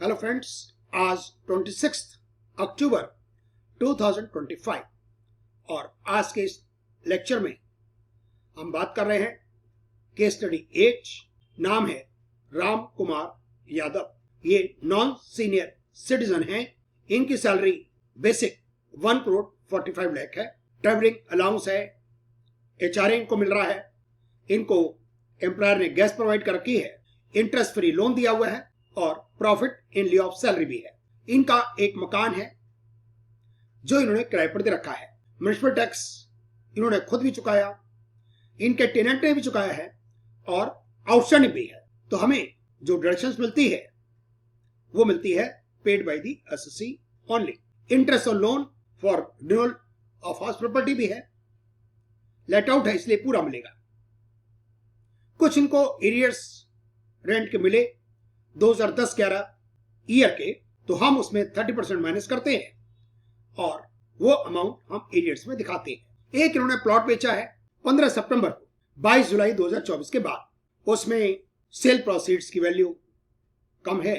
Hello friends, आज 26 अक्टूबर 2025 और आज के इस लेक्चर में हम बात कर रहे हैं केस स्टडी 8। नाम है राम कुमार यादव। ये नॉन सीनियर सिटीजन हैं। इनकी सैलरी बेसिक 1 करोड़ 45 लाख है। ट्रैवलिंग अलाउंस है, एचआरए इनको मिल रहा है। इनको एम्प्लॉयर ने गैस प्रोवाइड कर रखी है, इंटरेस्ट फ्री लोन दिया हुआ है और प्रॉफिट इन लिeu ऑफ सैलरी भी है। इनका एक मकान है जो इन्होंने किराए पर दे रखा है। म्युनिसिपल टैक्स इन्होंने खुद भी चुकाया, इनके टेनेंट ने भी चुकाया है और आउटस्टैंडिंग भी है। तो हमें जो डिडक्शंस मिलती है वो मिलती है paid by the assessee only. Interest on loan for renewal of house property भी है, लेट आउट है इसलिए पूरा मिलेगा। कुछ इनको एरियर्स रेंट के मिले 2010-11 ईयर के, तो हम उसमें 30% माइनस करते हैं और वो अमाउंट हम एरियर्स में दिखाते हैं। एक इन्होंने प्लॉट बेचा है 15 सितंबर को 22 जुलाई 2024 के बाद। उसमें सेल प्रोसीड्स की वैल्यू कम है,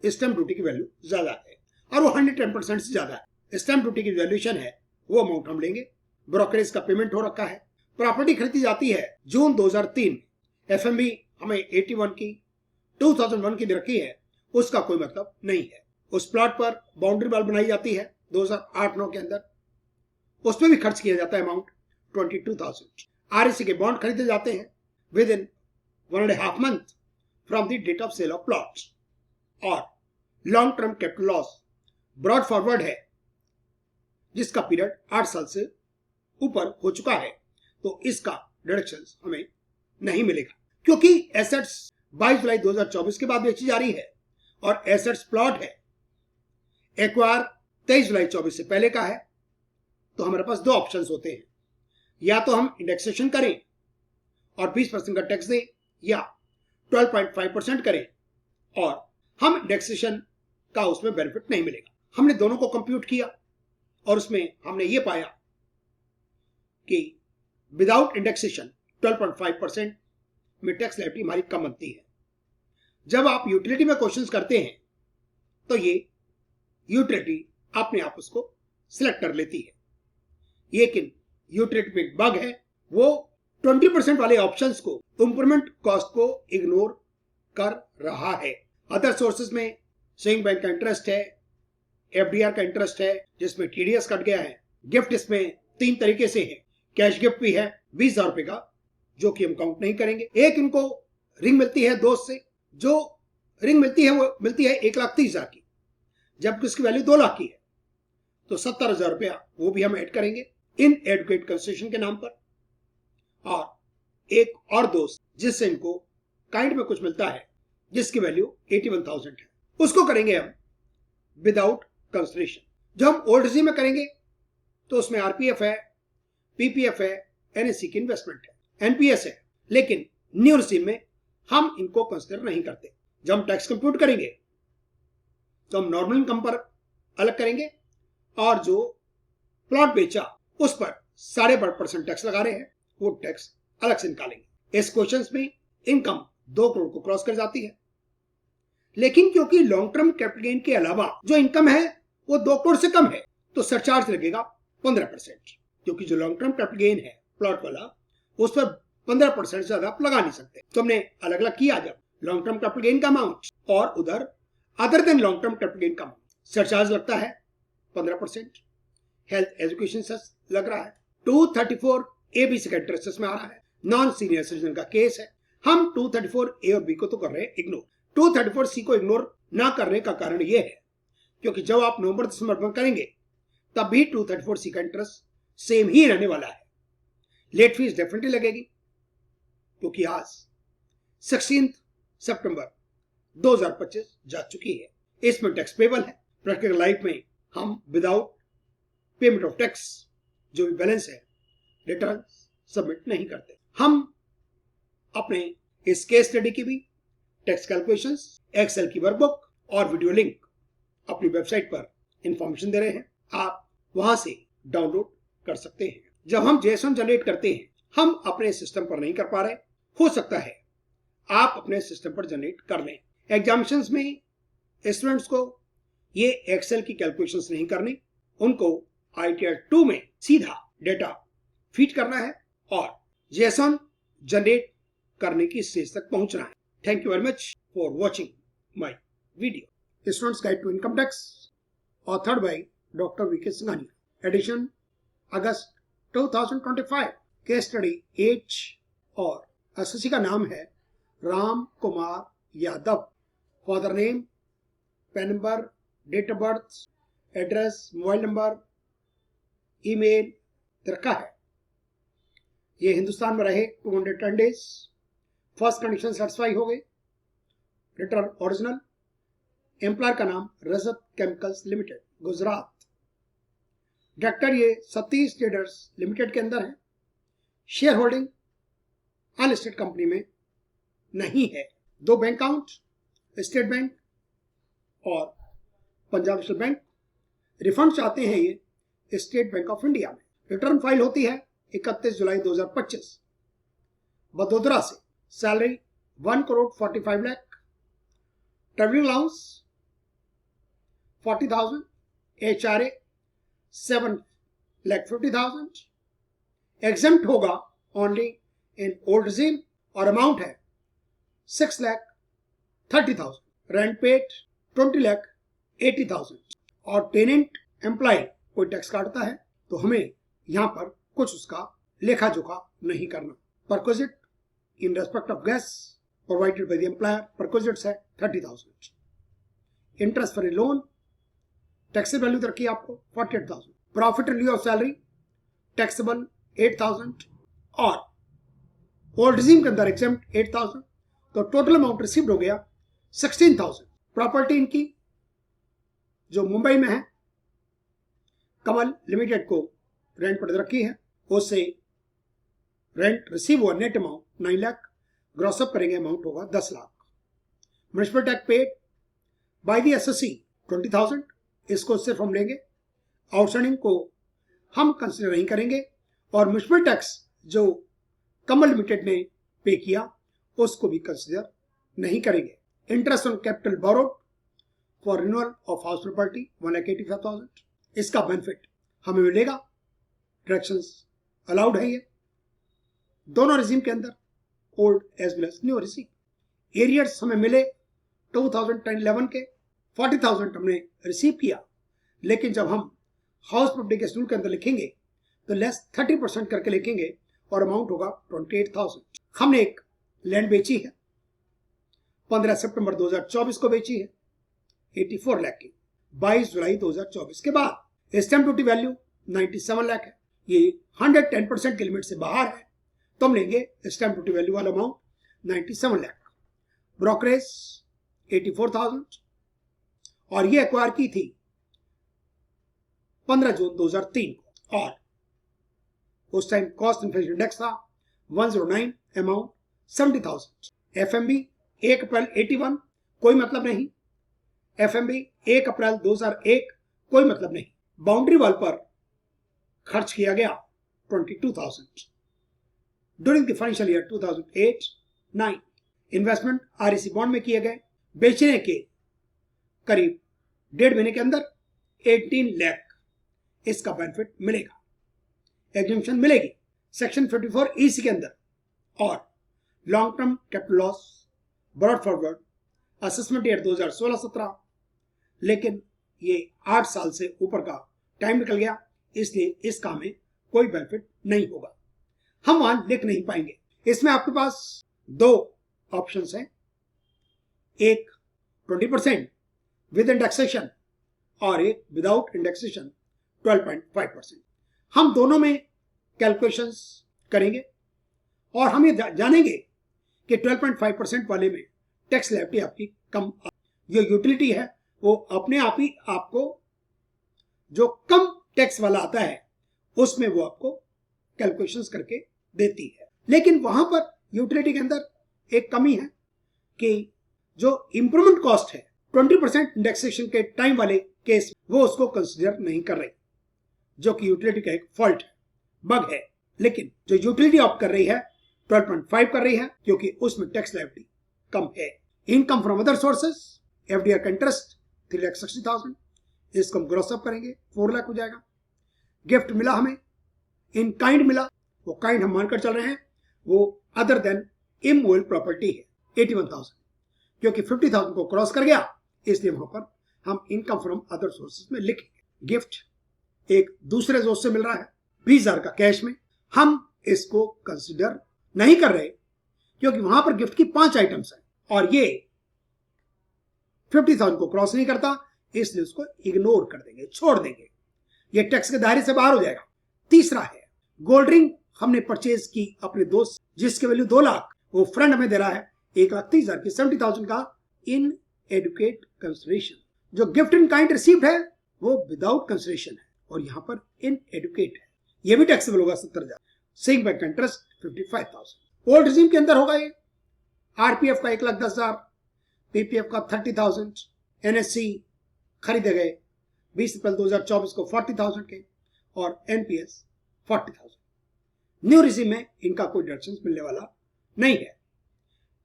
स्टैंप ड्यूटी की वैल्यू ज्यादा है और वो 110% से ज्यादा है। स्टैंप ड्यूटी की वैल्यूएशन है वो अमाउंट हम लेंगे। ब्रोकरेज का पेमेंट हो रखा है। प्रॉपर्टी खरीदी जाती है जून 2003। एफएमबी हमें 81 की 2001 की दे रखी है, उसका कोई मतलब नहीं है। उस प्लॉट पर बाउंड्री वॉल बनाई जाती है 2008-9 के अंदर, उसमें भी खर्च किया जाता है अमाउंट 22,000। आरईसी के बॉन्ड खरीदे जाते हैं with in 1.5 month from the date of sale of plots. और long term capital loss brought forward है जिसका पीरियड 8 साल से ऊपर हो चुका है, तो इसका डिडक्शन हमें नहीं मिलेगा क्योंकि एसेट्स 22 जुलाई 2024 के बाद बेची जा रही है और एसेट्स प्लॉट है एक्वायर 23 जुलाई 24 से पहले का है। तो हमारे पास दो ऑप्शंस होते हैं, या तो हम इंडेक्सेशन करें और 20% का टैक्स दें, या 12.5% करें और हम इंडेक्सेशन का उसमें बेनिफिट नहीं मिलेगा। हमने दोनों को कंप्यूट किया और उसमें हमने ये पाया कि विदाउट इंडेक्सेशन 12.5% में टैक्स लायबिलिटी हमारी कम बनती है। जब आप यूटिलिटी में क्वेश्चंस करते हैं तो ये यूटिलिटी अपने आप उसको सिलेक्ट कर लेती है, लेकिन यूटिलिटी में बग है, वो 20% वाले ऑप्शंस को, इंप्रूवमेंट कॉस्ट को इग्नोर कर रहा है। अदर सोर्सेज में सेविंग बैंक का इंटरेस्ट है, एफडीआर का इंटरेस्ट है जिसमें टीडीएस कट गया है। गिफ्ट इसमें 3 तरीके से है। कैश गिफ्ट भी है 20,000 रुपए का, जो कि हम काउंट नहीं करेंगे। एक इनको रिंग मिलती है दोस्त से, जो रिंग मिलती है वो मिलती है 1,30,000 की, जबकि उसकी वैल्यू 2 लाख की है, तो 70,000 रुपया वो भी हम ऐड करेंगे इन एडवोकेट कंसेशन के नाम पर। और एक और दोस्त जिससे इनको काइंड में कुछ मिलता है जिसकी वैल्यू 81,000 है, उसको करेंगे हम विदाउट कंसिडरेशन। जो हम ओल्ड रजीम में करेंगे तो उसमें आरपीएफ है, पीपीएफ है, एनएससी की इन्वेस्टमेंट है, एनपीएस है, लेकिन न्यू रजीम में हम इनको कंसिडर नहीं करते। जब हम टैक्स कंप्यूट करेंगे तो हम नॉर्मल इनकम पर अलग करेंगे और जो प्लॉट बेचा उस पर 12.5% टैक्स लगा रहे हैं, वो टैक्स अलग से निकालेंगे। इस क्वेश्चन में इनकम 2 करोड़ को क्रॉस कर जाती है, लेकिन क्योंकि लॉन्ग टर्म कैपिटल गेन के अलावा जो इनकम है वो 2 करोड़ से कम है, तो सरचार्ज लगेगा 15%, क्योंकि जो लॉन्ग टर्म कैपिटल गेन है प्लॉट वाला, उस पर 15% से ज्यादा आप लगा नहीं सकते। तो हमने अलग अलग किया, जब लॉन्ग टर्म कैपिटल गेन का अमाउंट और उधर other than long term capital gain का अमाउंट, सरचार्ज लगता है 15%। हेल्थ एजुकेशन सेस लग रहा है। 234 ABC का इंटरेस्ट में आ रहा है। नॉन सीनियर सिटीजन का केस है। हम 234 ए और बी को तो कर रहे हैं इग्नोर। 234 सी को इग्नोर ना करने का कारण यह है क्योंकि जब आप नवंबर दिसंबर में करेंगे तब भी 234 सी का इंटरेस्ट सेम ही रहने वाला है। लेट फीस डेफिनेटली लगेगी क्योंकि आज 16 सितंबर 2025 जा चुकी है। इसमें टैक्स पेबल है। प्रैक्टिकल लाइफ में हम विदाउट पेमेंट ऑफ टैक्स जो भी बैलेंस है रिटर्न सबमिट नहीं करते। हम अपने इस केस स्टडी की भी टैक्स कैलकुलेशंस, एक्सेल की वर्कबुक और वीडियो लिंक अपनी वेबसाइट पर इंफॉर्मेशन दे रहे हैं, आप वहां से डाउनलोड कर सकते हैं। जब हम जेएसएन जनरेट करते हैं हम अपने सिस्टम पर नहीं कर पा रहे, हो सकता है आप अपने सिस्टम पर जनरेट कर लें। एग्जामिनेशंस में स्टूडेंट्स को ये एक्सेल की कैलकुलेशंस नहीं करनी, उनको ITR 2 में सीधा डेटा फीड करना है और JSON जनरेट करने की स्टेज तक पहुंचना है। Thank you very much for watching my video. Students guide to income tax, authored by doctor VK Singhania, edition August 2025, case study 8 और एसएससी का नाम है Ram Kumar Yadav. Father name, PAN number, date of birth, address, mobile number, email रखा है। ये हिंदुस्तान में रहे 210 days. First condition satisfy हो गई। Return original. एम्प्लॉयर का नाम रजत केमिकल्स लिमिटेड, गुजरात। डायरेक्टर ये सतीश ट्रेडर्स लिमिटेड के अंदर है। शेयर होल्डिंग अनलिस्टेड कंपनी में नहीं है। 2 बैंक अकाउंट, स्टेट बैंक और पंजाब नेशनल बैंक। रिफंड चाहते हैं ये स्टेट बैंक ऑफ इंडिया में। रिटर्न फाइल होती है 31 जुलाई 2025 बड़ोदरा से। Salary 1,45 lakh, travelling allowance 40,000, HRA 7,50,000। Exempt होगा ओनली इन ओल्ड रिजीम और अमाउंट है 6,30,000। रेंट पेड 20,80,000 और टेनेंट एम्प्लॉय कोई टैक्स काटता है तो हमें यहां पर कुछ उसका लेखा जोखा नहीं करना। Perquisite in respect of gas provided by the employer, perquisites है 30,000। Interest free loan, taxable value रखी आपको 48,000। Profit in लिeu of salary taxable 8,000 और ओल्ड रिजीम के अंदर एग्जेम्प्ट 8,000, तो टोटल अमाउंट रिसीव्ड हो गया 16,000। प्रॉपर्टी इनकी जो मुंबई में है कमल लिमिटेड को रेंट पर रखी है, उससे रेंट रिसीव हुआ नेट अमाउंट 9 लाख। ग्रॉसअप करेंगे अमाउंट होगा 10 lakh. Municipal tax paid by the assessee 20,000, इसको सिर्फ हम लेंगे, आउटस्टैंडिंग को हम कंसिडर नहीं करेंगे। और म्युनिसिपल टैक्स जो कमल लिमिटेड ने पे किया उसको भी कंसिडर नहीं करेंगे। Interest on capital borrowed for renewal of house property 1,85,000, इसका बेनिफिट हमें मिलेगा। डिडक्शंस अलाउड है ये दोनों रिजीम के अंदर, old as well as new regime. Arrears हमें मिले 2010-11 के 40,000 हमने रिसीव किया, लेकिन जब हम हाउस प्रॉपर्टी के शेड्यूल के अंदर लिखेंगे तो लेस 30% करके लिखेंगे और अमाउंट होगा 28,000। हमने एक लैंड बेची है 15 सितंबर 2024 को बेची है 84 लाख की। 22 जुलाई 2024 के बाद स्टैंप ड्यूटी वैल्यू 97 लाख है। ये 110% के लिमिट से बाहर है तो हम लेंगे स्टैंप ड्यूटी वैल्यू वाला अमाउंट 97 लाख। ब्रोकरेज 84,000 और ये एक्वायर की थी 15 जून 2003 को और उस टाइम कॉस्ट इन्फ्लेशन इंडेक्स था 109, अमाउंट 70,000। एफएमबी 1 अप्रैल 81, कोई मतलब नहीं। एफएमबी 1 अप्रैल 2001, कोई मतलब नहीं। बाउंड्री वॉल पर खर्च किया गया 22,000 during the financial year 2008-9। Investment REC bond में किए गए, बेचने के करीब 1.5 महीने के अंदर 18 लाख इसका बेनिफिट मिलेगा। एग्जेम्पशन मिलेगी सेक्शन 54 EC के अंदर। और long term capital loss brought forward assessment year 2016-17, लेकिन ये 8 साल से ऊपर का टाइम निकल गया, इसलिए इस काम में कोई बेनिफिट नहीं होगा, हम वहां लिख नहीं पाएंगे। इसमें आपके पास 2 ऑप्शंस हैं, एक 20% विद इंडेक्सेशन और एक विदाउट इंडेक्सेशन 12.5%। हम दोनों में कैलकुलेशंस करेंगे और हम ये जानेंगे कि 12.5% वाले में टैक्स लायबिलिटी आपकी कम, जो यूटिलिटी है वो अपने आप ही आपको जो कम टैक्स वाला आता है उसमें वो आपको कैलकुलेशंस करके देती है। लेकिन वहां पर यूटिलिटी के अंदर एक कमी है कि जो इंप्रूवमेंट कॉस्ट है 20% इंडेक्सेशन के टाइम वाले केस वो उसको कंसिडर नहीं कर रही, जो कि यूटिलिटी का एक फॉल्ट है, बग है। लेकिन जो यूटिलिटी ऑप्ट कर रही है 12.5 कर रही है क्योंकि उसमें टैक्स लायबिलिटी कम है। Income from other sources FDR का इंटरेस्ट 3,60,000, इसको हम ग्रॉस अप करेंगे 4 लाख हो जाएगा। गिफ्ट मिला हमें, इन काइंड मिला, वो काइंड हम मानकर चल रहे हैं वो अदर देन इमूवेबल प्रॉपर्टी है 81,000, क्योंकि 50,000 को क्रॉस कर गया इसलिए वहां पर हम इनकम फ्रॉम अदर सोर्सेज में लिखेंगे। गिफ्ट एक दूसरे सोर्स से मिल रहा है 20,000 का कैश में, हम इसको कंसिडर नहीं कर रहे क्योंकि वहां पर गिफ्ट की 5 आइटम्स हैं और ये 50,000 को क्रॉस नहीं करता, इसलिए उसको इग्नोर कर देंगे, छोड़ देंगे, ये टैक्स के दायरे से बाहर हो जाएगा। तीसरा है गोल्ड रिंग, हमने परचेज की अपने दोस्त जिसके वैल्यू 2 लाख, वो फ्रेंड हमें दे रहा है 1,30,000 की 70,000 का इन एडुकेट कंसिडरेशन। जो गिफ्ट इन काइंड रिसीव्ड है वो विदाउट कंसिडरेशन है और यहां पर इन एडुकेट है, ये भी टैक्सेबल होगा 70,000। सेइंग बैंक का इंटरेस्ट 55,000। ओल्ड रिजीम के अंदर होगा ये। आरपीएफ का 1,10,000, पीपीएफ का 30,000, एनएससी खरीदे गए 20 अप्रैल 2024 को 40,000 के और एनपीएस 40,000। न्यू रिजीम में इनका कोई डिडक्शन मिलने वाला नहीं है।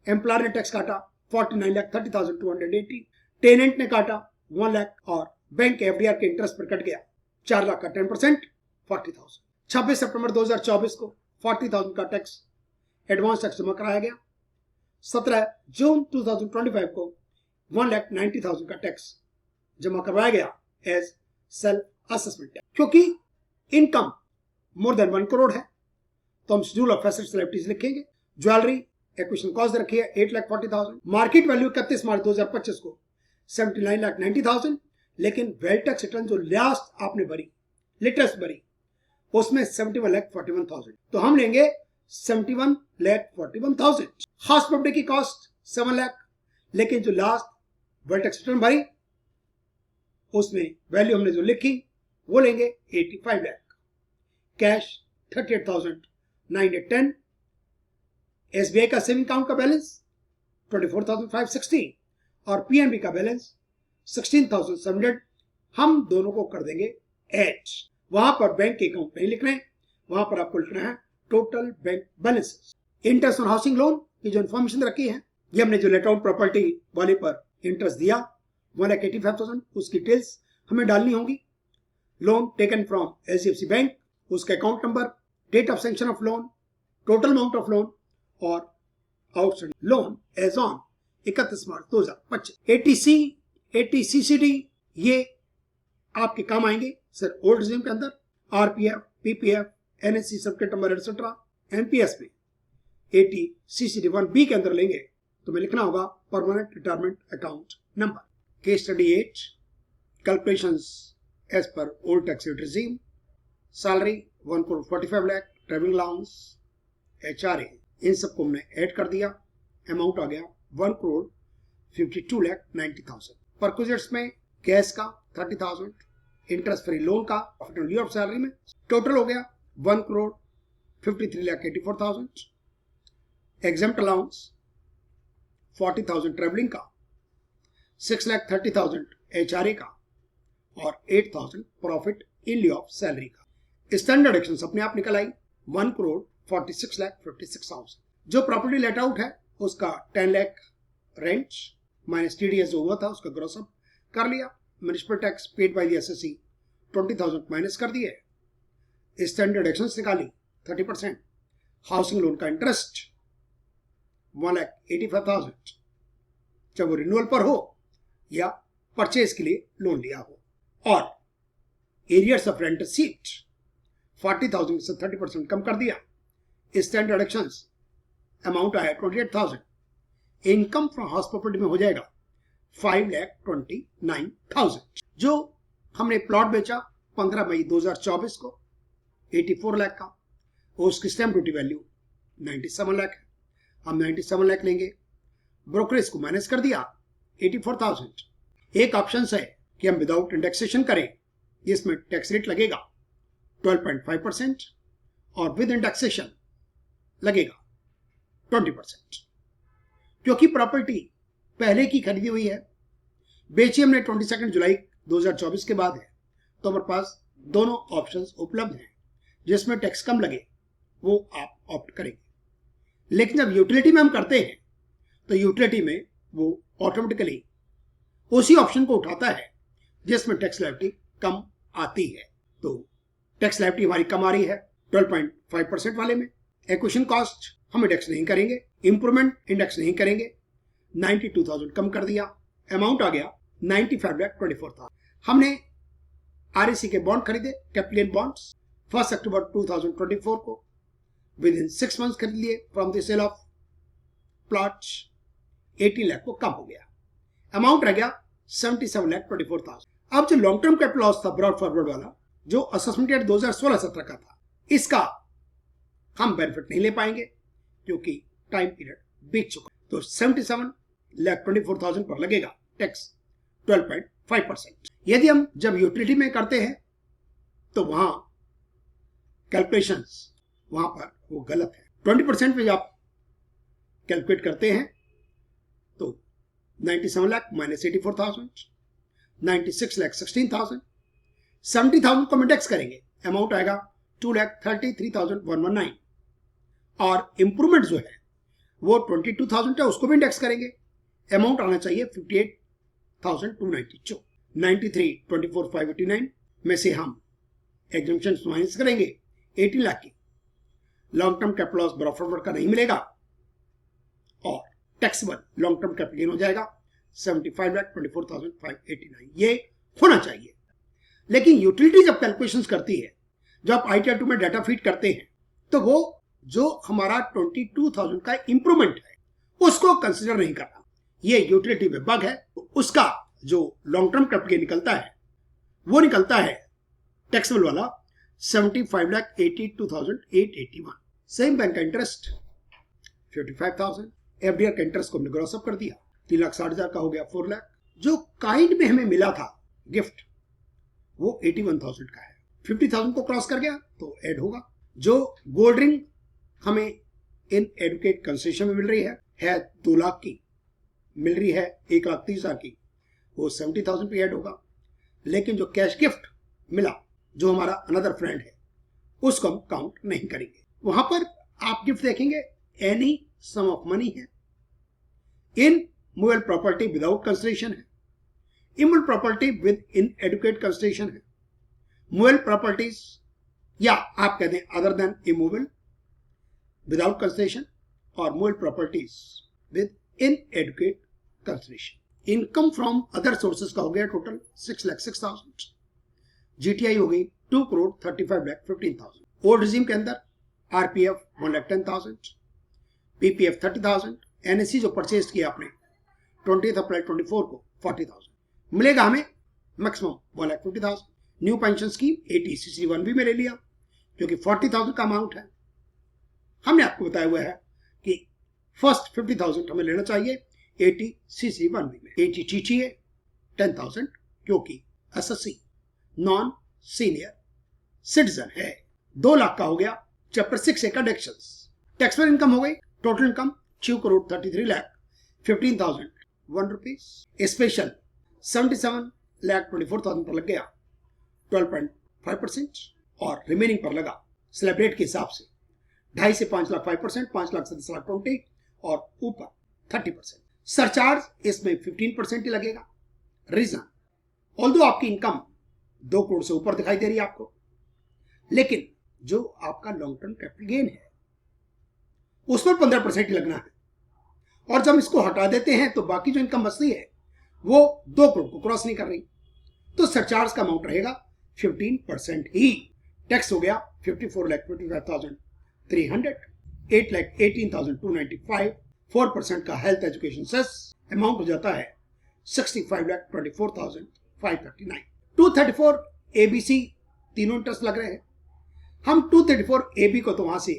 एम्प्लॉयर ने टैक्स काटा 49,30,280, टेनेंट ने काटा 1 लाख और बैंक के एफडीआर के इंटरेस्ट पर कट गया 4 लाख का 10% 40,000। 26 सितंबर 2024 को 40,000 का टैक्स एडवांस टैक्स जमा कराया गया। 17 जून 2025 को 1,90,000 का टैक्स जमा करवाया गया एज सेल्फ असेसमेंट टैक्स। क्योंकि इनकम मोर देन 1 करोड़ है तो हम शेड्यूल ऑफ एसेट्स लायबिलिटीज लिखेंगे। ज्वेलरी एक्विजिशन कॉस्ट रखी है 8,40,000, मार्केट वैल्यू 31 मार्च 2025 को 79,90,000, लेकिन वेल्थ टैक्स रिटर्न जो लास्ट आपने भरी, लेटेस्ट भरी, उसमें 71,41,000, तो हम लेंगे 71,41,000। हाउस प्रॉपर्टी की कॉस्ट 7 लाख, लेकिन जो लास्ट वेल्थ टैक्स रिटर्न भरी उसमें वैल्यू हमने जो लिखी वो लेंगे 85 लाख। कैश 38,910। एसबीआई का सेविंग अकाउंट का बैलेंस 24,560 और पीएनबी का बैलेंस 16,700। हम दोनों को कर देंगे ऐड। वहां पर बैंक के अकाउंट नहीं लिखना है, वहां पर आपको लिखना है total bank balances. Interest on housing loan की जो इन्फॉर्मेशन रखी है, ये हमने जो लेट आउट प्रॉपर्टी वाले पर इंटरेस्ट दिया 1,85,000, उसकी डिटेल्स हमें डालनी होगी। Loan taken from HDFC bank, उसका account number, date of sanction of loan, total amount of loan और outstanding loan as on 31 March 2025। Eighty C, eighty CCD ये आपके काम आएंगे सर ओल्ड रिजीम के अंदर। RPF, PPF, NSC certificate number etcetera. NPS में eighty CCD 1B के अंदर लेंगे तो मैं लिखना होगा permanent retirement account number. Case study 8 calculations as per old tax rate regime. Salary 1,45 lakh, travelling allowance, HRA, इन सबको हमने ऐड कर दिया। अमाउंट आ गया 1,52,90,000। परक्विजिट्स में कैश का 30,000, इंटरेस्ट फ्री लोन का लीव ऑफ सैलरी में टोटल हो गया 1,53,84,000। एग्जेम्प्ट अलाउंस 40,000 ट्रैवलिंग का, 6,30,000 एचआरए का और 8,000 profit in lieu of salary का। स्टैंडर्ड डिडक्शंस अपने आप निकल आई 1,46,56,000। जो प्रॉपर्टी लेट आउट है उसका 10 लाख रेंट माइनस टीडीएस जो हुआ था उसका ग्रॉस अप कर लिया। Municipal tax paid by the assessee 20,000 minus कर दिए। स्टैंडर्ड डिडक्शंस निकाली 30%। हाउसिंग लोन का इंटरेस्ट 1,85,000 जब वो रिन्यूअल पर हो या परचेज के लिए लोन लिया हो। और एरियर्स ऑफ रेंट सीट 40,000 से 30% कम कर दिया। स्टैंडर्ड डिडक्शंस अमाउंट आया 28,000। इनकम फ्रॉम हाउस प्रॉपर्टी में हो जाएगा 5,29,000। जो हमने प्लॉट बेचा 15 मई 2024 को 84 लाख का, उसकी स्टैम्प ड्यूटी वैल्यू 97 लाख है। हम 97 लाख लेंगे, ब्रोकरेज को माइनस कर दिया 84,000। एक ऑप्शन है कि हम विदाउट इंडेक्सेशन करें, इसमें टैक्स रेट लगेगा 12.5% और विद इंडेक्सेशन लगेगा 20%। क्योंकि प्रॉपर्टी पहले की खरीदी हुई है, बेची हमने 22 जुलाई 2024 के बाद है, तो हमारे पास दोनों ऑप्शंस उपलब्ध हैं। जिसमें टैक्स कम लगे वो आप ऑप्ट करेंगे। लेकिन जब यूटिलिटी में हम करते हैं तो यूटिलिटी में वो ऑटोमेटिकली उसी ऑप्शन को उठाता है जिसमें टैक्स लायबिलिटी कम आती है। तो टैक्स लायबिलिटी हमारी कम आ रही है 12.5% वाले में। एक्विजिशन कॉस्ट हम इंडेक्स नहीं करेंगे, इंप्रूवमेंट इंडेक्स नहीं करेंगे, 92,000 कम कर दिया, अमाउंट आ गया 95,24,000। हमने आरईसी के बॉन्ड खरीदे, कैपिटल बॉन्ड्स 1 अक्टूबर 2024 को, विद इन 6 मंथ्स खरीद लिए from the sale of plots, 18 lakh को कम हो गया, अमाउंट रह गया 77,24,000। अब जो लॉन्ग टर्म कैपिटल लॉस था ब्रॉड फॉरवर्ड वाला, जो असेसमेंट ईयर 2016-17 का था, इसका हम बेनिफिट नहीं ले पाएंगे क्योंकि टाइम पीरियड बीत चुका। तो 77,24,000 पर लगेगा टैक्स 12.5%। यदि हम जब यूटिलिटी में करते हैं तो वहां कैलकुलेशंस वहां पर वो गलत है। 20% में जब आप कैलकुलेट करते हैं तो 97 लाख माइनस 84,000, 96 लाख 16,000, 70,000 को इंडेक्स करेंगे, अमाउंट आएगा 2,33,119। और इंप्रूवमेंट जो है वो 22,000 है, उसको भी इंडेक्स करेंगे, अमाउंट आना चाहिए 58,292। 93,24,589 में से हम एग्जम्पशन माइनस करेंगे 18 लाख की, long term capital loss brought forward का नहीं मिलेगा और taxable long term capital gain हो जाएगा 75,24,589। ये होना चाहिए। लेकिन यूटिलिटी जब कैलकुलेशंस करती है, जब आप ITR 2 में डाटा फीड करते हैं, तो वो जो हमारा 22,000 का इंप्रूवमेंट है उसको कंसिडर नहीं करना। ये यूटिलिटी में बग है। उसका जो लॉन्ग टर्म कैपिटल गेन निकलता है वो निकलता है टैक्सेबल वाला 75,82,881। सेम बैंक का इंटरेस्ट 55,000, FDR का इंटरेस्ट को हमने ग्रॉस अप कर दिया, 3,60,000 का हो गया 4 लाख। जो काइंड में हमें मिला था गिफ्ट वो 81,000 का है, 50,000 को क्रॉस कर गया तो ऐड होगा। जो गोल्ड रिंग हमें इन एडुकेट कंसेशन में मिल रही है 2 लाख की, मिल रही है 1,30,000 की, वो 70,000 पे ऐड होगा। लेकिन जो कैश गिफ्ट मिला जो हमारा अनदर फ्रेंड है उसको हम काउंट नहीं करेंगे। वहां पर आप गिफ्ट देखेंगे एनी सम ऑफ मनी है, in movable property without consideration है, immovable property with in adequate consideration है, मूवेबल प्रॉपर्टीज या आप कहते हैं other than immovable without consideration, और movable properties with in adequate consideration. Income from other sources का हो गया टोटल 6,06,000, GTI हो गई 2,35,15,000। ओल्ड रिजीम के अंदर RPF 1,10,000, PPF 30,000, NSC जो परचेज किया आपने 20 अप्रैल 24 को 40,000 मिलेगा हमें, maximum 1,50,000। New pension scheme 80CC1 भी ले लिया क्योंकि 40,000 का अमाउंट है। हमने आपको बताया हुआ है कि फर्स्ट 50,000 हमें लेना चाहिए 80CC1 में। 80 TTA 10,000 क्योंकि SSC नॉन सीनियर सिटीजन है। 2 लाख का हो गया चैप्टर 6A का डिडक्शंस। टैक्सेबल इनकम हो गई, टोटल इनकम 2,33,15,001 रुपीज। स्पेशल 77,24,000 पर लग गया 12.5% और रिमेनिंग पर लगा स्लैब रेट के हिसाब से 2.5 से 5 लाख 5%, 5 लाख से 10 लाख 20 और ऊपर 30%। सरचार्ज इसमें 15% ही लगेगा। रीजन, ऑल्दो आपकी इनकम 2 करोड़ से ऊपर दिखाई दे रही है आपको, लेकिन जो आपका लॉन्ग टर्म कैपिटल गेन है उस पर 15% ही लगना है, और जब इसको हटा देते हैं तो बाकी जो इनकम बचती है वो 2 करोड़ को क्रॉस नहीं कर रही, तो सरचार्ज का अमाउंट रहेगा 15% ही। टैक्स हो गया 54,25,300, 8,18,295, 4% का हेल्थ एजुकेशन सेस, अमाउंट हो जाता है 65,24,539। 234 ABC तीनों इंटरेस्ट लग रहे हैं। हम 234 AB को तो वहां से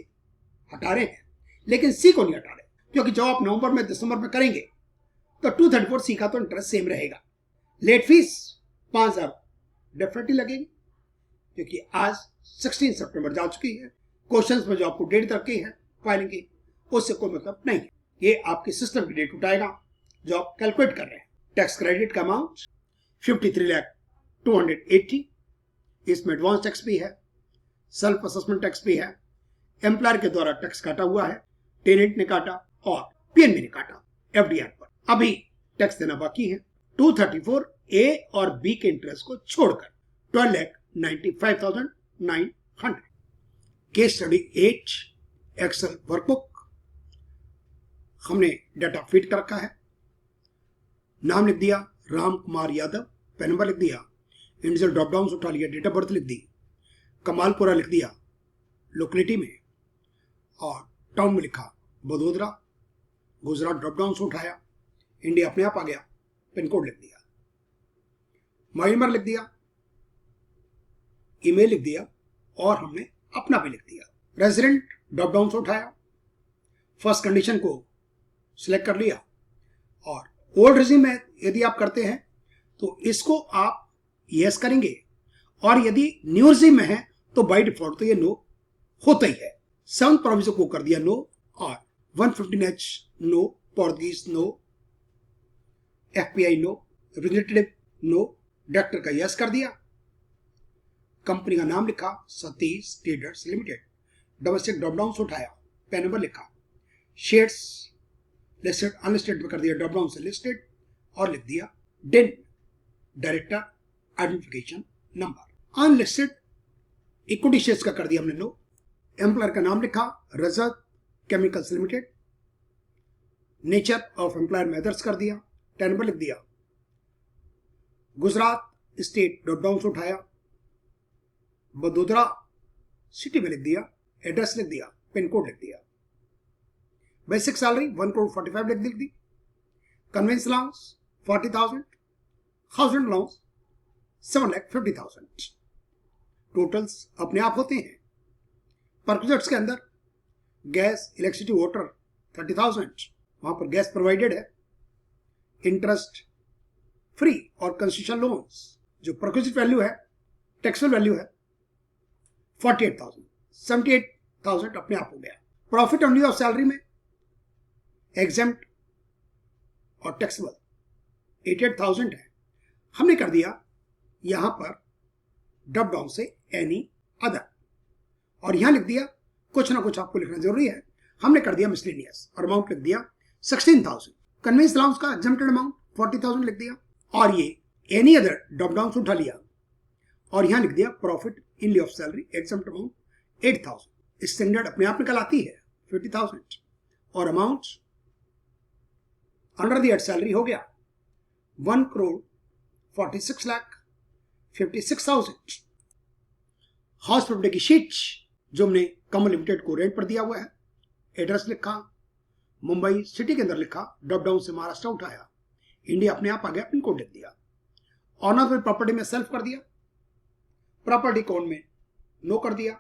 हटा रहे हैं, लेकिन C को नहीं हटा रहे, क्योंकि जब आप नवंबर में दिसंबर में करेंगे तो 234 C का तो इंटरेस्ट सेम रहेगा। लेट फीस 5,000 डेफिनेटली लगेगी, क्योंकि आज 16 सितंबर जा चुकी है। क्वेश्चंस में जो आपको डेट रखी है फाइलिंग की, उससे कोई मतलब नहीं है। ये आपके सिस्टम की डेट उठाएगा जो आप कैलकुलेट कर रहे हैं। टैक्स क्रेडिट का अमाउंट 53,280, इसमें एडवांस टैक्स भी है, सेल्फ असेसमेंट टैक्स भी है, एम्प्लॉयर के द्वारा टैक्स काटा हुआ है, टेनेंट ने काटा और PNB ने काटा FDR पर। अभी टैक्स देना बाकी है 234 ए और बी के इंटरेस्ट को छोड़कर 12,95,900। Case study 8 excel workbook. हमने डाटा फीड कर रखा है। नाम लिख दिया राम कुमार यादव, पैन नंबर लिख दिया, इंडिविजुअल ड्रॉप डाउन उठा लिया, डेट ऑफ बर्थ लिख दी, कमालपुरा लिख दिया लोकेलिटी में, और टाउन में लिखा बड़ोदरा, गुजरात ड्रॉप डाउन से उठाया, इंडिया अपने आप आ गया, पिन कोड लिख दिया, मोबाइल नंबर लिख दिया, ईमेल लिख दिया और हमने अपना भी लिख दिया। रेजिडेंट ड्रॉप डाउन से उठाया, फर्स्ट कंडीशन को सिलेक्ट कर लिया, और ओल्ड रिज्यूम में यदि आप करते हैं तो इसको आप यस करेंगे, और यदि न्यू रिज्यूम में है तो बाय डिफॉल्ट तो ये नो होता ही है। 7th प्रोविजन को कर दिया नो, और 115H no, Portuguese no, FBI no, relative no, director का यस कर दिया, कंपनी का नाम लिखा Satish traders limited, domestic drop down से उठाया, पैन नंबर लिखा, शेयर्स लिस्टेड अनलिस्टेड में कर दिया ड्रॉप डाउन से लिस्टेड, और लिख दिया DIN director identification number. Unlisted equity shares का कर दिया हमने नो, एम्प्लॉयर का नाम लिखा Rajat chemicals limited, nature of employer में अदर्स कर दिया, पैन नंबर लिख दिया, गुजरात स्टेट ड्रॉप डाउन से उठाया, बड़ोदरा सिटी में लिख दिया, एड्रेस लिख दिया, पिन कोड लिख दिया, बेसिक सैलरी 1,45,00,000 लिख दी, conveyance allowance 40,000, housing allowance 7,50,000। Totals अपने आप होते हैं। परक्यूजर्स के अंदर गैस, इलेक्ट्रिसिटी, वाटर 30,000, वहां पर गैस प्रोवाइडेड है, इंटरेस्ट फ्री और कंसेशन लोन्स जो परक्यूजिट वैल्यू है, टैक्सेबल वैल्यू है 48,000, 78,000 अपने आप हो गया। Profit on leave of salary में एग्जेम्प्ट और टैक्सेबल 88,000 है, हमने कर दिया यहां पर ड्रॉप डाउन से एनी अदर, और यहां लिख दिया कुछ ना कुछ आपको लिखना जरूरी है, हमने कर दिया मिसलेनियस, और अमाउंट लिख दिया 16,000। कन्वेंस अलाउंस का एग्जेम्प्टेड अमाउंट 40,000 लिख दिया, और ये एनी अदर ड्रॉप डाउन से उठा लिया, और यहां लिख दिया profit in lieu of salary exempt amount 8,000। Standard अपने आप निकल आती है 50,000, और amount under the head salary हो गया 1,46,56,000। हाउस प्रॉपर्टी की शीट जो हमने कमल लिमिटेड को रेंट पर दिया हुआ है, एड्रेस लिखा, मुंबई सिटी के अंदर लिखा, ड्रॉप डाउन से महाराष्ट्र उठाया, इंडिया अपने आप आ गया, पिन कोड लिख दिया, ऑनर प्रॉपर्टी में सेल्फ कर दिया, प्रॉपर्टी कोड में नो कर दिया,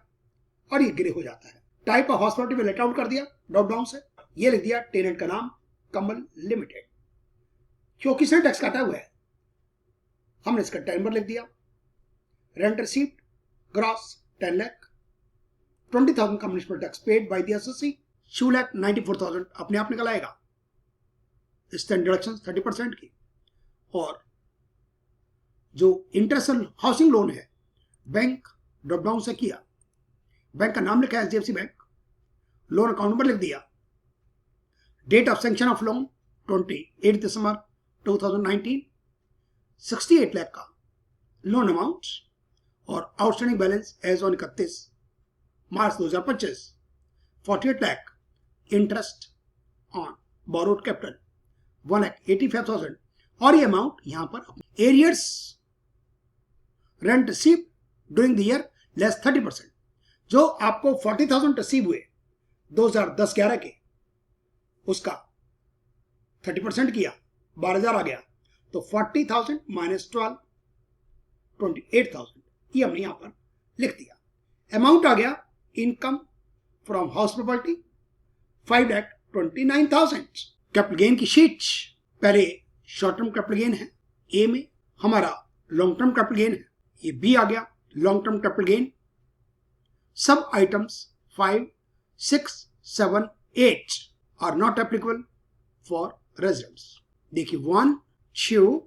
और ये ग्रे हो जाता है। टाइप ऑफ हाउस प्रॉपर्टी में लेट आउट कर दिया ड्रॉप डाउन से, ये लिख दिया टेनेंट का नाम कमल लिमिटेड, क्योंकि इसने टैक्स काटा हुआ है, हमने इसका टाइम नंबर लिख दिया, रेंट रिसीव्ड ग्रॉस 10 लाख, 20,000 का municipal tax paid by the assessee, 2,94,000 अपने आप निकल आएगा, स्टैंड डिडक्शन 30% की, और जो इंटरेस्ट हाउसिंग लोन है बैंक ड्रॉप डाउन से किया, बैंक का नाम लिखा है HDFC bank, loan account number लिख दिया, date of sanction of loan 28 दिसंबर 2019, 68 लाख का लोन अमाउंट, और outstanding balance as on 31 March 2025 48 lakh, interest on borrowed capital 1,85,000, और ये अमाउंट यहां पर arrears rent receive during the year less 30%, जो आपको 40,000 रिसीव हुए 2010-11 के, उसका 30% किया 12,000 आ गया, तो 40,000 माइनस 12 28,000, ये हमने यहां पर लिख दिया। अमाउंट आ गया income from house property 5,29,000। Capital gain की शीट, पहले शॉर्ट टर्म कैपिटल गेन है, ए में हमारा लॉन्ग टर्म कैपिटल गेन है, ये बी आ गया लॉन्ग टर्म कैपिटल गेन, सब items 5, 6, 7, 8 are not applicable for residents. देखिए 1, 2,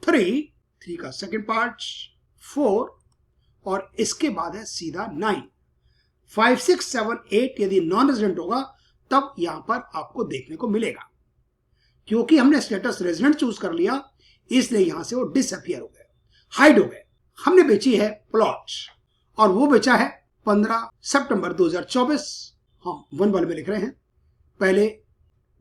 3 का सेकेंड पार्ट, 4, और इसके बाद है सीधा 9, 5, 6, 7, 8 यदि नॉन रेजिडेंट होगा तब यहां पर आपको देखने को मिलेगा, क्योंकि हमने स्टेटस रेजिडेंट चूज कर लिया इसलिए यहां से वो डिसअपियर हो गए, हाइड हो गए। हमने बेची है प्लॉट और वो बेचा है 15 सितंबर 2024। हम 1 वाले में लिख रहे हैं। पहले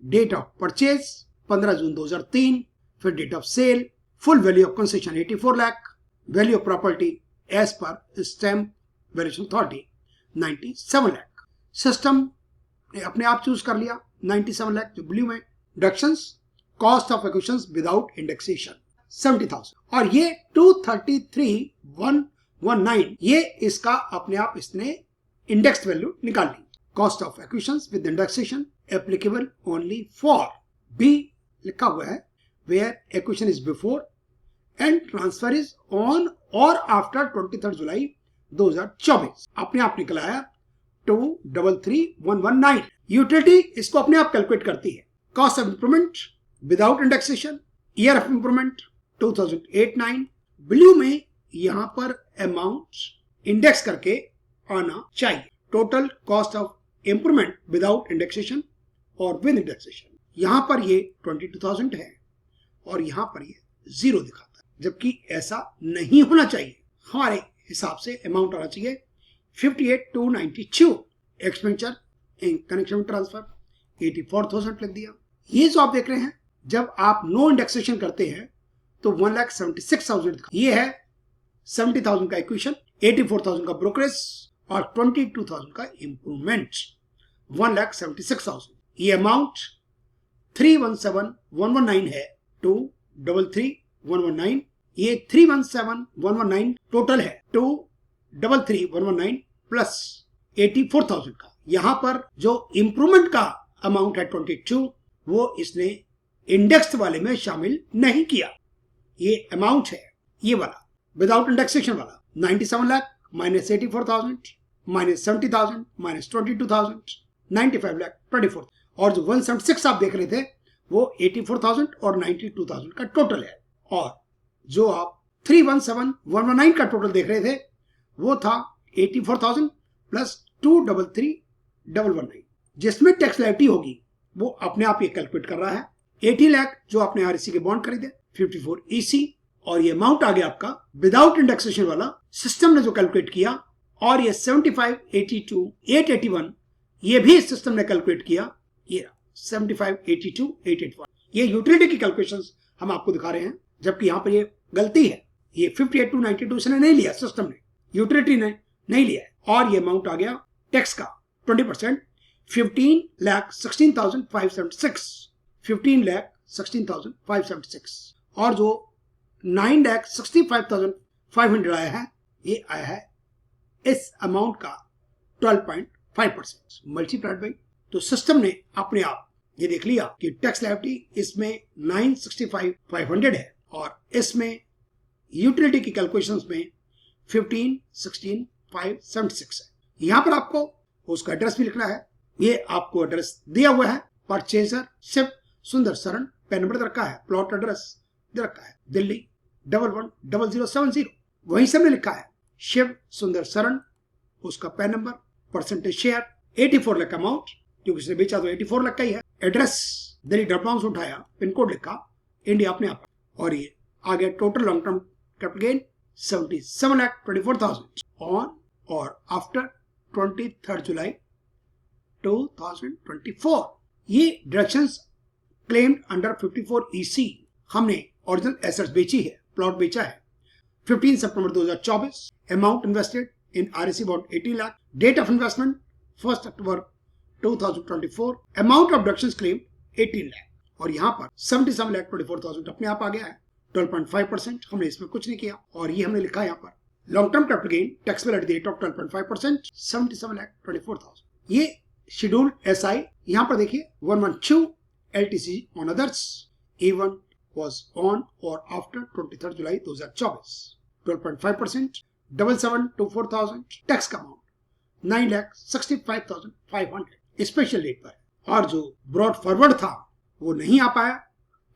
डेट ऑफ परचेज 15 जून 2003, फिर date of sale, full value of concession 84 lakh, value of property as per stamp valuation authority 97 lakh. System ने अपने आप चूज कर लिया 97 लाख जो ब्लू में। Deductions, cost of acquisitions without indexation 70,000 और ये 233,119 ये इसका अपने आप इसने इंडेक्स वैल्यू निकाल ली। Cost of acquisitions with indexation applicable only for B लिखा हुआ है where acquisition is before and transfer is on और आफ्टर 23 जुलाई 2024। अपने आप निकला है 233,119। यूटिलिटी इसको अपने आप कैलकुलेट करती है। Cost of improvement without indexation, year of improvement 2008-9। Blue में यहां पर अमाउंट इंडेक्स करके आना चाहिए। Total cost of improvement without indexation और विद इंडेक्सेशन यहां पर ये 22,000 है और यहां पर ये 0 दिखाता है, जबकि ऐसा नहीं होना चाहिए। हमारे हिसाब से अमाउंट आना चाहिए 58,292। एक्सपेंडिचर इन कनेक्शन में ट्रांसफर 84,000 लिख दिया। ये जो आप देख रहे हैं जब आप नो इंडेक्सेशन करते हैं तो 1,76,000 ये है। 70,000 का एक्विजिशन, 84,000 का ब्रोकरेज और 22,000 का इंप्रूवमेंट 1,76,000। ये अमाउंट 317,119 है। 233,119 ये 317,119 टोटल है। 233,119 प्लस 84,000 का। यहां पर जो इंप्रूवमेंट का अमाउंट है 22 वो इसने इंडेक्स वाले में शामिल नहीं किया। ये अमाउंट है ये वाला विदाउट इंडेक्सेशन वाला 97 lakh minus 84,000 minus 70,000 minus 22,000 95 lakh 24। और जो 176 आप देख रहे थे वो 84,000 और 92,000 का टोटल है। और जो आप 317,119 का टोटल देख रहे थे वो था 84,000 प्लस 233,119 जिसमें टैक्स लायबिलिटी होगी वो अपने आप ये कैलकुलेट कर रहा है। 80 लाख जो आपने आरईसी के बॉन्ड खरीदे 54 ईसी और ये अमाउंट आ गया आपका विदाउट इंडेक्सेशन वाला। सिस्टम ने जो कैलकुलेट किया और ये 75,82,881 ये भी सिस्टम ने कैलकुलेट किया। ये 75,82,881 ये यूटिलिटी की कैलकुलेशंस हम आपको दिखा रहे हैं, जबकि यहां पर ये गलती है। ये 58,292 इसने नहीं लिया, सिस्टम ने, यूटिलिटी ने नहीं लिया है। और ये अमाउंट आ गया टैक्स का 20% 15,16,576 15,16,576 और जो 9,65,500 आया है ये आया है इस अमाउंट का 12.5% मल्टीप्लाइड बाई। तो सिस्टम ने अपने आप ये देख लिया कि टैक्स लायबिलिटी इसमें 965,500 है और इसमें यूटिलिटी की कैलकुलेशंस में 15,16,576 है। यहां पर आपको उसका एड्रेस भी लिखना है। ये आपको एड्रेस दिया हुआ है। परचेजर शिव सुंदर शरण, पैन नंबर रखा है, प्लॉट एड्रेस दे रखा है दिल्ली 110070। वहीं से हमने लिखा है शिव सुंदर शरण, उसका pan number, percentage share 84 lakh amount क्योंकि उसने बेचा तो 84 लाख का ही है। एड्रेस दिल्ली ड्रॉपडाउन से उठाया, पिन कोड लिखा इंडिया अपने आप और ये आ गया total long term capital gain 77,24,000 on और आफ्टर 23 जुलाई 2024। ये डिडक्शंस क्लेम्ड अंडर 54 EC हमने ओरिजिनल एसेट्स बेची है, प्लॉट बेचा है 15 सितंबर 2024। Amount invested in REC bond 18 lakh. Date of investment 1 अक्टूबर 2024। Amount of deductions claimed 18 lakh और यहाँ पर 77,24,000 अपने आप आ गया है 12.5%। हमने इसमें कुछ नहीं किया और ये हमने लिखा है यहाँ पर long term capital gain taxable at the rate of 12.5% 77,24,000। ये शेड्यूल SI यहाँ पर देखिए 112 LTC on others A1 was on or after 23 July 2024 12.5% 77,24,000 tax का अमाउंट 9,65,500 स्पेशल रेट पर। और जो ब्रॉड फॉरवर्ड था वो नहीं आ पाया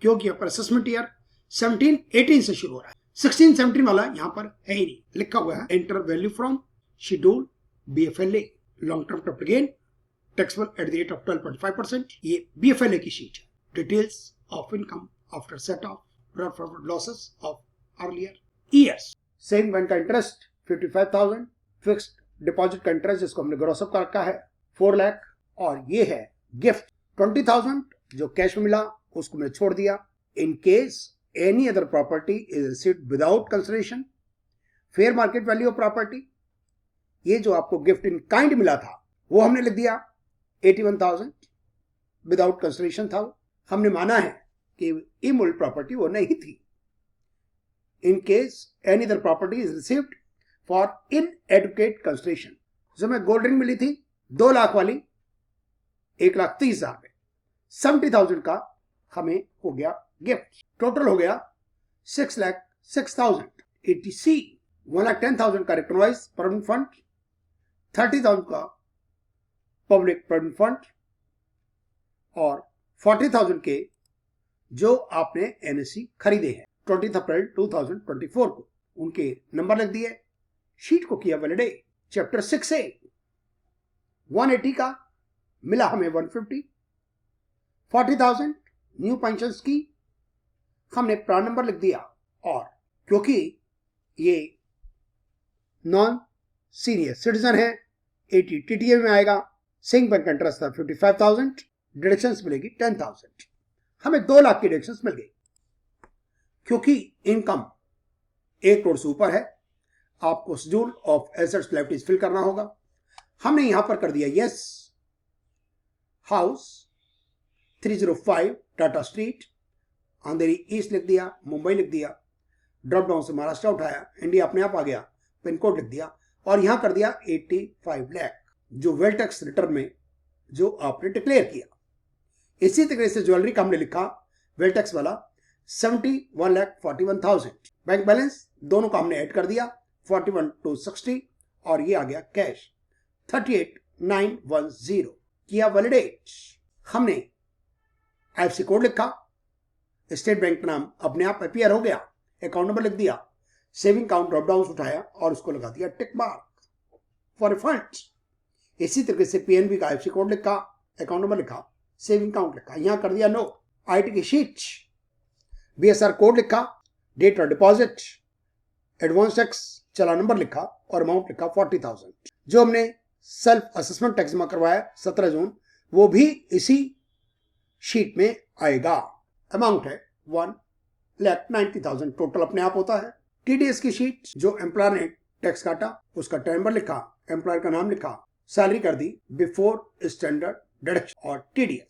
क्योंकि यहाँ पर असेसमेंट ईयर 17-18 से शुरू हो रहा है। 16-17 वाला यहाँ पर है ही नहीं। लिखा हुआ है enter value from schedule BFLA long term capital gain taxable at the rate of 12.5%। ये BFLA की शीट है। Details of income after set off profit losses of earlier years. Saving bank का इंटरेस्ट 55,000, फिक्स्ड डिपॉजिट का interest जिसको हमने gross up कर रखा है 4 लाख, और ये है गिफ्ट 20,000 जो कैश में मिला उसको मैंने छोड़ दिया. In case any other property is received without consideration, fair market value of property, ये जो आपको गिफ्ट इन काइंड मिला था वो हमने लिख दिया 81,000, विदाउट कंसिडरेशन था. हमने माना है कि इमूवेबल प्रॉपर्टी वो नहीं थी. In case any other property is received for inadequate consideration, जो मैं गोल्ड रिंग मिली थी 2 लाख वाली 1,30,000 में, 70,000 का हमें हो गया गिफ्ट. टोटल हो गया 6,06,000. एटीसी 1,10,000 का रिकॉग्नाइज प्रोविडेंट फंड, 30,000 का पब्लिक प्रोविडेंट फंड और 40,000 के जो आपने एनएससी खरीदे हैं 20 अप्रैल 2024 को, उनके नंबर लिख दिए. शीट को किया वैलिडेट. चैप्टर 6A 180 का मिला हमें 150. 40,000 न्यू पेंशंस की हमने प्रान नंबर लिख दिया, और क्योंकि ये नॉन सीनियर सिटीजन है 80 टीटीए में आएगा. सिंह बैंक इंटरेस्ट था 55,000, डिडक्शंस मिलेगी 10,000. हमें 2 लाख की डिडक्शंस मिल गई. क्योंकि इनकम 1 करोड़ से ऊपर है, आपको schedule of assets liabilities fill करना होगा. हमने यहां पर कर दिया yes. House 305 Tata street, Andheri east लिख दिया, मुंबई लिख दिया, ड्रॉप डाउन से महाराष्ट्र उठाया, इंडिया अपने आप आ गया, पिन कोड लिख दिया, और यहां कर दिया 85 लाख जो वेल्थ टैक्स रिटर्न में जो आपने डिक्लेयर किया. इसी तरीके से ज्वेलरी का हमने लिखा वेल्थ टैक्स वाला 71,41,000. बैंक बैलेंस दोनों का हमने ऐड कर दिया 41,260, और ये आ गया कैश 38,910. किया वैलिडेट. हमने आईएफएससी कोड लिखा, स्टेट बैंक का नाम अपने आप अपीयर हो गया, अकाउंट नंबर लिख दिया, सेविंग अकाउंट ड्रॉप डाउन उठाया और उसको लगा दिया टिक मार्क फॉर फंड. इसी तरीके से पीएनबी का आईएफएससी कोड लिखा, अकाउंट नंबर लिखा, सेविंग अकाउंट लिखा, यहां कर दिया नो. आईटी की शीट बीएसआर कोड लिखा, date of deposit, advance tax challan number लिखा और अमाउंट लिखा 40,000. जो हमने सेल्फ असेसमेंट टैक्स जमा करवाया 17 जून, वो भी इसी शीट में आएगा. अमाउंट है 1,90,000 टोटल अपने आप होता है. टीडीएस की शीट जो एम्प्लॉयर ने टैक्स काटा उसका टर्न नंबर लिखा, एम्प्लॉयर का नाम लिखा, सैलरी कर दी बिफोर स्टैंडर्ड डिडक्शन और टीडीएस.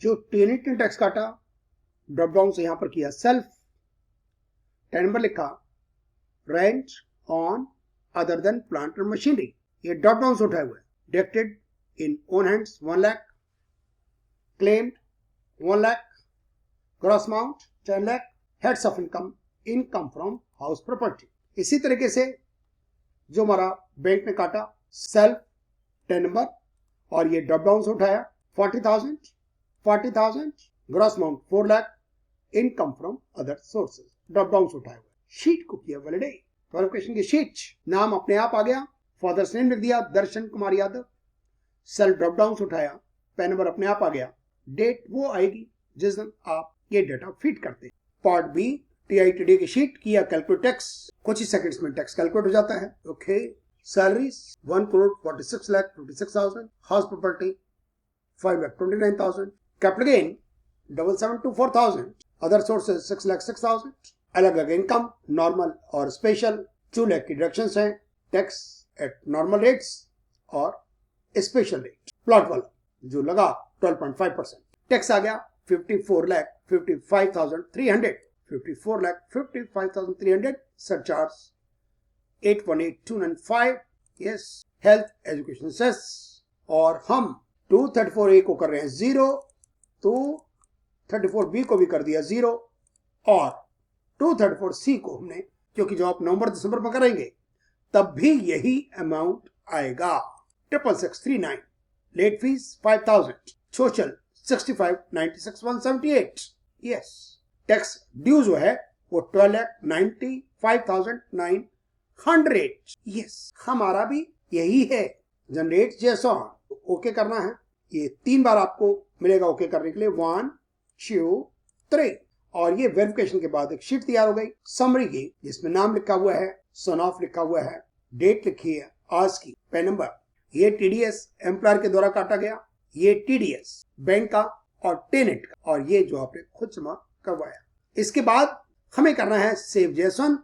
जो टेनेंट ने टैक्स काटा ड्रॉप डाउन से यहां पर किया सेल्फ, टर्न नंबर लिखा, rent on other than plant and machinery, ये ड्रॉप डाउन से उठाए हुए, deducted in own hands 1 lakh, claimed 1 lakh, gross amount 10 lakh, heads of income, income from house property. इसी तरीके से जो हमारा बैंक ने काटा सेल्फ टर्न नंबर और ये ड्रॉप डाउन से उठाया 40,000, gross amount 4 lakh, income from other sources, drop down से उठाया हुआ. शीट को किया वैलिडेट. वेरिफिकेशन की शीट, नाम अपने आप आ गया, फादर्स नेम लिख दिया Darshan Kumar Yadav, self drop down से उठाया, पैन नंबर अपने आप आ गया, डेट वो आएगी जिस दिन आप ये डेटा फीड करते हैं. पार्ट बी टीआईटीडी की शीट किया कैलकुलेट टैक्स, कुछ ही सेकंड्स में टैक्स कैलकुलेट हो जाता है. Okay. Salaries 1,46,56,000, house property 5,29,000, capital gain 7,724,000, other sources 6,06,000, अलग अलग इनकम नॉर्मल और स्पेशल 2 लाख की डिडक्शंस हैं, टैक्स एट नॉर्मल रेट्स और स्पेशल रेट. प्लॉट वाला जो लगा 12.5%, टैक्स आ गया 54,55,300, 54,55,300, surcharge 818,295. Yes. Health education cess, और हम 234A को कर रहे हैं 0, 234B को भी कर दिया 0, और 234C को हमने, क्योंकि जो आप नवंबर दिसंबर में करेंगे तब भी यही अमाउंट आएगा. 66639, late fees 5,000, social 65,96,178. Yes. Tax due जो है वो 12,95,900. यस. हमारा भी यही है. जनरेट जैसा ओके करना है. ये 3 बार आपको मिलेगा ओके करने के लिए. 1, 2 3 और ये वेरिफिकेशन के बाद एक शीट तैयार हो गई समरी की, जिसमें नाम लिखा हुआ है, सन ऑफ लिखा हुआ है, डेट लिखी है आज की, पैन नंबर, ये टीडीएस एम्प्लॉयर के द्वारा काटा गया, ये टीडीएस बैंक का और टेनेंट का, और ये जो आपने खुद जमा करवाया। इसके बाद हमें करना है सेव जेसन,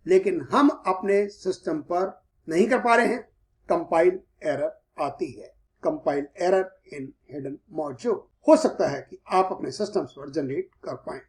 लेकिन हम अपने सिस्टम पर नहीं कर पा रहे हैं, कंपाइल एरर आती है, compile error in hidden module. हो सकता है कि आप अपने सिस्टम्स पर जनरेट कर पाएं।